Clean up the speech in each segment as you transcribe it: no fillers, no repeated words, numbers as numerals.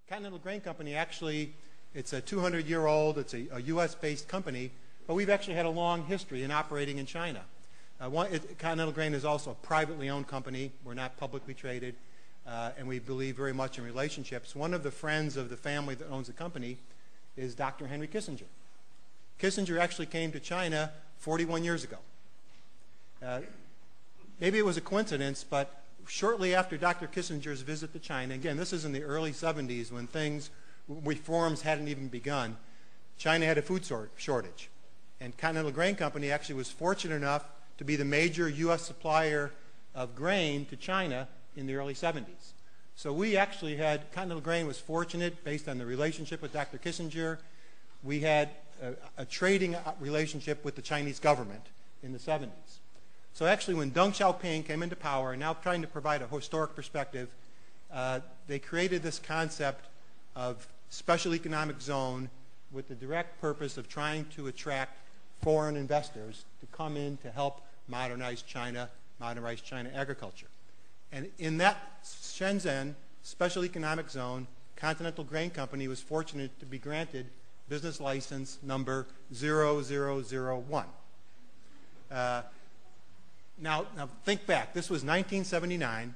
Continental Grain Company actually, it's a 200-year-old, it's a U.S.-based company, but we've actually had a long history in operating in China. Continental Grain is also a privately owned company. We're not publicly traded, and we believe very much in relationships. One of the friends of the family that owns the company is Dr. Henry Kissinger. Kissinger actually came to China 41 years ago. Maybe it was a coincidence, but shortly after Dr. Kissinger's visit to China, again, this is in the early 70s when reforms hadn't even begun, China had a food shortage. And Continental Grain Company actually was fortunate enough to be the major U.S. supplier of grain to China in the early 70s. So we actually had, Continental Grain was fortunate based on the relationship with Dr. Kissinger. We had a trading relationship with the Chinese government in the 70s. So actually when Deng Xiaoping came into power, now trying to provide a historic perspective, they created this concept of special economic zone with the direct purpose of trying to attract foreign investors to come in to help modernize China agriculture. And in that Shenzhen special economic zone, Continental Grain Company was fortunate to be granted business license number 0001. Now think back. This was 1979.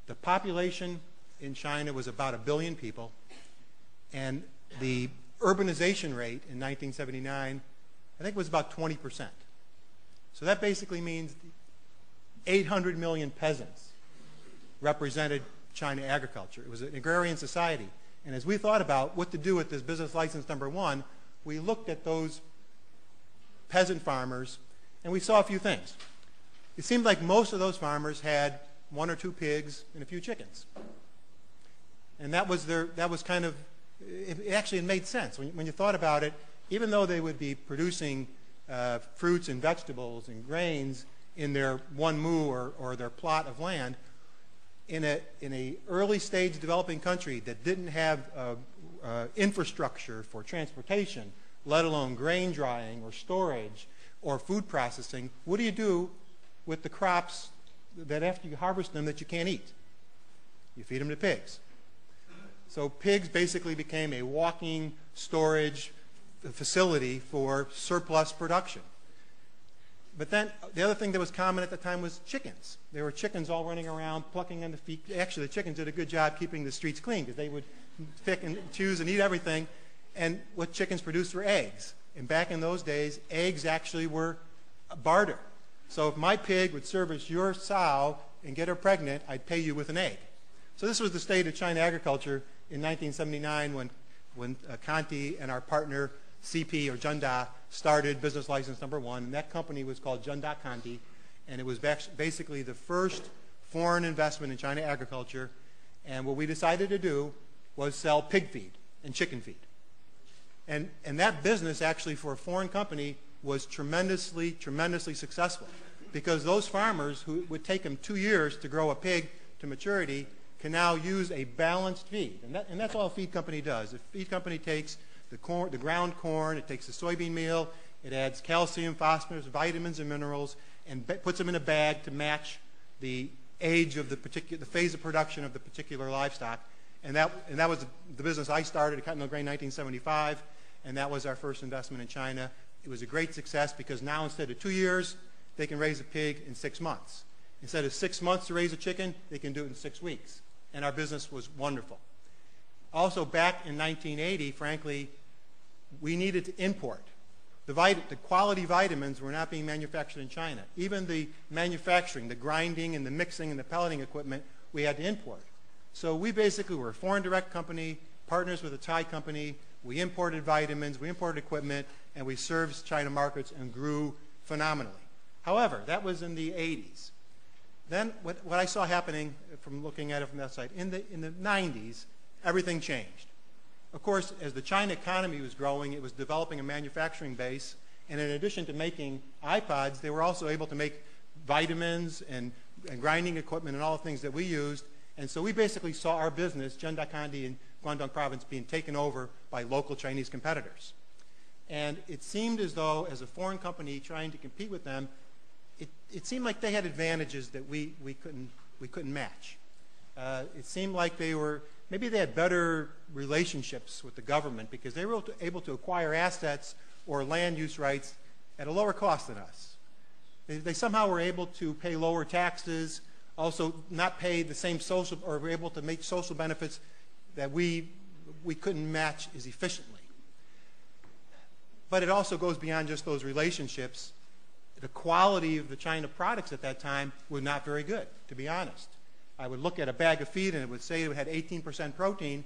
The population in China was about 1 billion people, and the urbanization rate in 1979, I think, was about 20%. So that basically means 800 million peasants represented China agriculture. It was an agrarian society. And as we thought about what to do with this business license number 1, we looked at those peasant farmers, and we saw a few things. It seemed like most of those farmers had 1 or 2 pigs and a few chickens. And that was kind of, it actually made sense. When you thought about it, even though they would be producing fruits and vegetables and grains in their one mu or their plot of land, in a early stage developing country that didn't have infrastructure for transportation, let alone grain drying or storage or food processing, what do you do with the crops that after you harvest them that you can't eat? You feed them to pigs. So pigs basically became a walking storage facility for surplus production. But then the other thing that was common at the time was chickens. There were chickens all running around, plucking on the feet. Actually, the chickens did a good job keeping the streets clean because they would pick and choose and eat everything. And what chickens produced were eggs. And back in those days, eggs actually were a barter. So if my pig would service your sow and get her pregnant, I'd pay you with an egg. So this was the state of China agriculture in 1979 when Conti and our partner CP or Zhenda started business license number 1. And that company was called Zhenda Conti, and it was basically the first foreign investment in China agriculture. And what we decided to do was sell pig feed and chicken feed. And that business actually for a foreign company was tremendously, tremendously successful because those farmers who would take them 2 years to grow a pig to maturity can now use a balanced feed. And that's all a feed company does. A feed company takes the ground corn, it takes the soybean meal, it adds calcium, phosphorus, vitamins, and minerals, and puts them in a bag to match the age of the phase of production of the particular livestock. And that was the business I started at Continental Grain in 1975, and that was our first investment in China. It was a great success because now instead of 2 years, they can raise a pig in 6 months. Instead of 6 months to raise a chicken, they can do it in 6 weeks. And our business was wonderful. Also, back in 1980, frankly, we needed to import. The quality vitamins were not being manufactured in China. Even the manufacturing, the grinding and the mixing and the pelleting equipment, we had to import. So we basically were a foreign direct company, partners with a Thai company. We imported vitamins, we imported equipment, and we served China markets and grew phenomenally. However, that was in the 80s. Then what I saw happening from looking at it from that side, in the 90s, everything changed. Of course, as the China economy was growing, it was developing a manufacturing base, and in addition to making iPods, they were also able to make vitamins and grinding equipment and all the things that we used. And so we basically saw our business, Zhenda Conti in Guangdong province, being taken over by local Chinese competitors. And it seemed as though, as a foreign company trying to compete with them, it seemed like they had advantages that we couldn't match. It seemed like they were maybe they had better relationships with the government because they were able to acquire assets or land use rights at a lower cost than us. They somehow were able to pay lower taxes, also not pay the same social, or were able to make social benefits that we couldn't match as efficiently. But it also goes beyond just those relationships. The quality of the China products at that time was not very good, to be honest. I would look at a bag of feed and it would say it had 18% protein,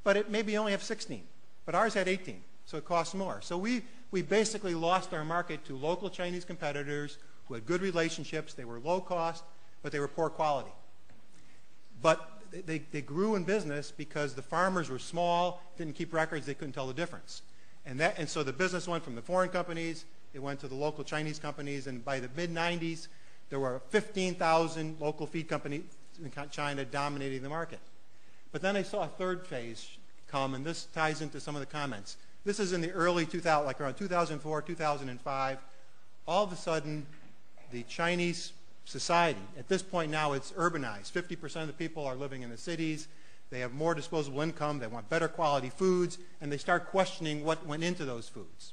but it maybe only have 16. But ours had 18, so it cost more. So we basically lost our market to local Chinese competitors who had good relationships. They were low cost, but they were poor quality. But they grew in business because the farmers were small, didn't keep records, they couldn't tell the difference. And so the business went from the foreign companies, it went to the local Chinese companies, and by the mid-90s, there were 15,000 local feed companies in China dominating the market. But then I saw a third phase come, and this ties into some of the comments. This is in the early 2000s, like around 2004, 2005. All of a sudden, the Chinese society, at this point now it's urbanized. 50% of the people are living in the cities. They have more disposable income. They want better quality foods, and they start questioning what went into those foods.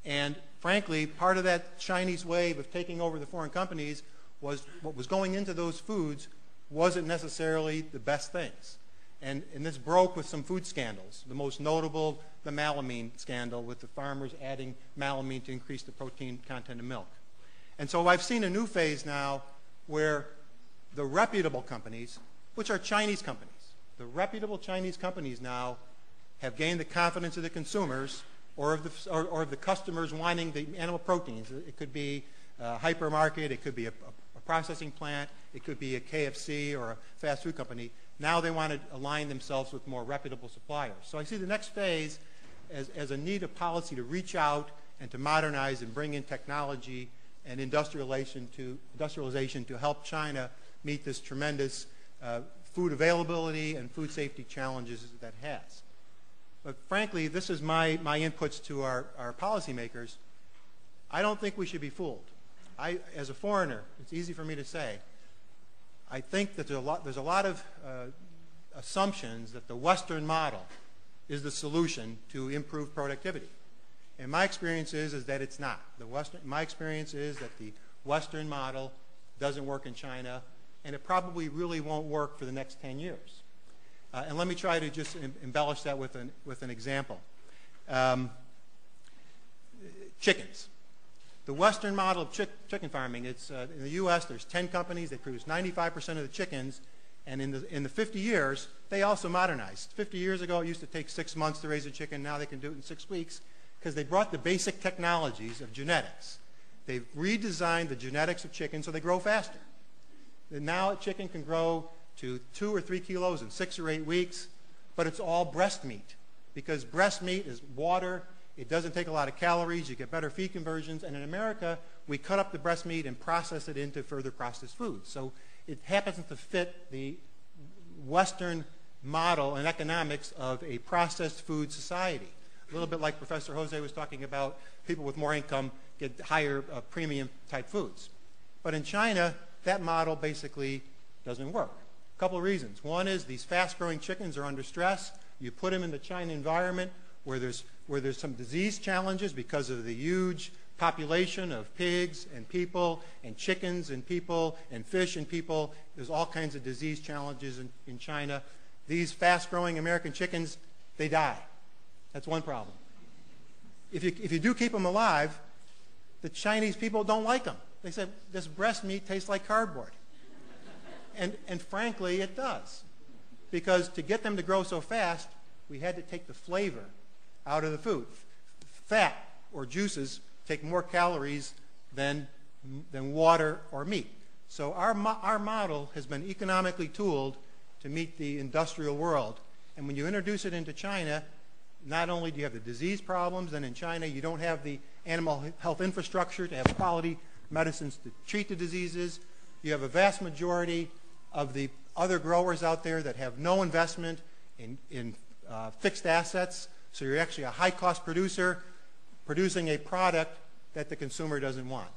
And frankly, part of that Chinese wave of taking over the foreign companies was what was going into those foods wasn't necessarily the best things. And this broke with some food scandals. The most notable, the melamine scandal, with the farmers adding melamine to increase the protein content of milk. And so I've seen a new phase now where the reputable companies, which are Chinese companies, the reputable Chinese companies now have gained the confidence of the consumers or of the customers wanting the animal proteins. It could be a hypermarket, it could be a processing plant, it could be a KFC or a fast food company. Now they want to align themselves with more reputable suppliers. So I see the next phase as a need of policy to reach out and to modernize and bring in technology and industrialization to help China meet this tremendous food availability and food safety challenges that it has. But frankly, this is my inputs to our policymakers. I don't think we should be fooled. As a foreigner, it's easy for me to say, I think that there's a lot of assumptions that the Western model is the solution to improve productivity. And my experience is that it's not. My experience is that the Western model doesn't work in China, and it probably really won't work for the next 10 years. And let me try to just embellish that with an example. Chickens. The Western model of chicken farming, it's in the U.S. there's 10 companies. They produce 95% of the chickens, and in the 50 years, they also modernized. 50 years ago, it used to take 6 months to raise a chicken. Now they can do it in 6 weeks because they brought the basic technologies of genetics. They've redesigned the genetics of chickens so they grow faster. And now a chicken can grow to 2 or 3 kilos in 6 or 8 weeks, but it's all breast meat because breast meat is water. It doesn't take a lot of calories. You get better feed conversions. And in America, we cut up the breast meat and process it into further processed foods. So it happens to fit the Western model and economics of a processed food society. A little bit like Professor Jose was talking about, people with more income get higher premium type foods. But in China, that model basically doesn't work. A couple of reasons. One is these fast-growing chickens are under stress. You put them in the China environment where there's some disease challenges because of the huge population of pigs and people and chickens and people and fish and people. There's all kinds of disease challenges in China. These fast-growing American chickens, they die. That's one problem. If you do keep them alive, the Chinese people don't like them. They say, this breast meat tastes like cardboard. And frankly, it does. Because to get them to grow so fast, we had to take the flavor out of the food. Fat or juices take more calories than water or meat. So our model has been economically tooled to meet the industrial world. And when you introduce it into China, not only do you have the disease problems, then in China you don't have the animal health infrastructure to have quality medicines to treat the diseases. You have a vast majority of the other growers out there that have no investment in fixed assets. So you're actually a high-cost producer producing a product that the consumer doesn't want.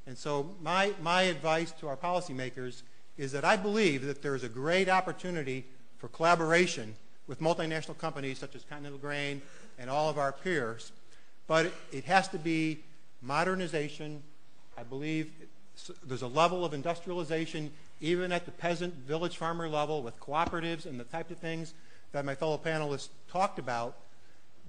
And so my advice to our policymakers is that I believe that there's a great opportunity for collaboration with multinational companies such as Continental Grain and all of our peers. But it has to be modernization. I believe there's a level of industrialization even at the peasant village farmer level with cooperatives and the type of things that my fellow panelists talked about.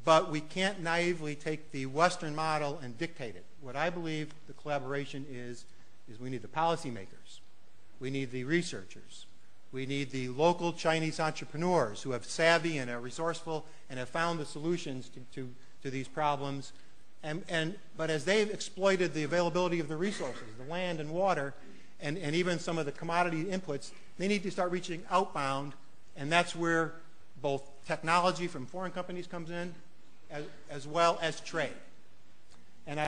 But we can't naively take the Western model and dictate it. What I believe the collaboration is we need the policymakers. We need the researchers. We need the local Chinese entrepreneurs who have savvy and are resourceful and have found the solutions to these problems. But as they've exploited the availability of the resources, the land and water, and even some of the commodity inputs, they need to start reaching outbound, and that's where both technology from foreign companies comes in, as well as trade. And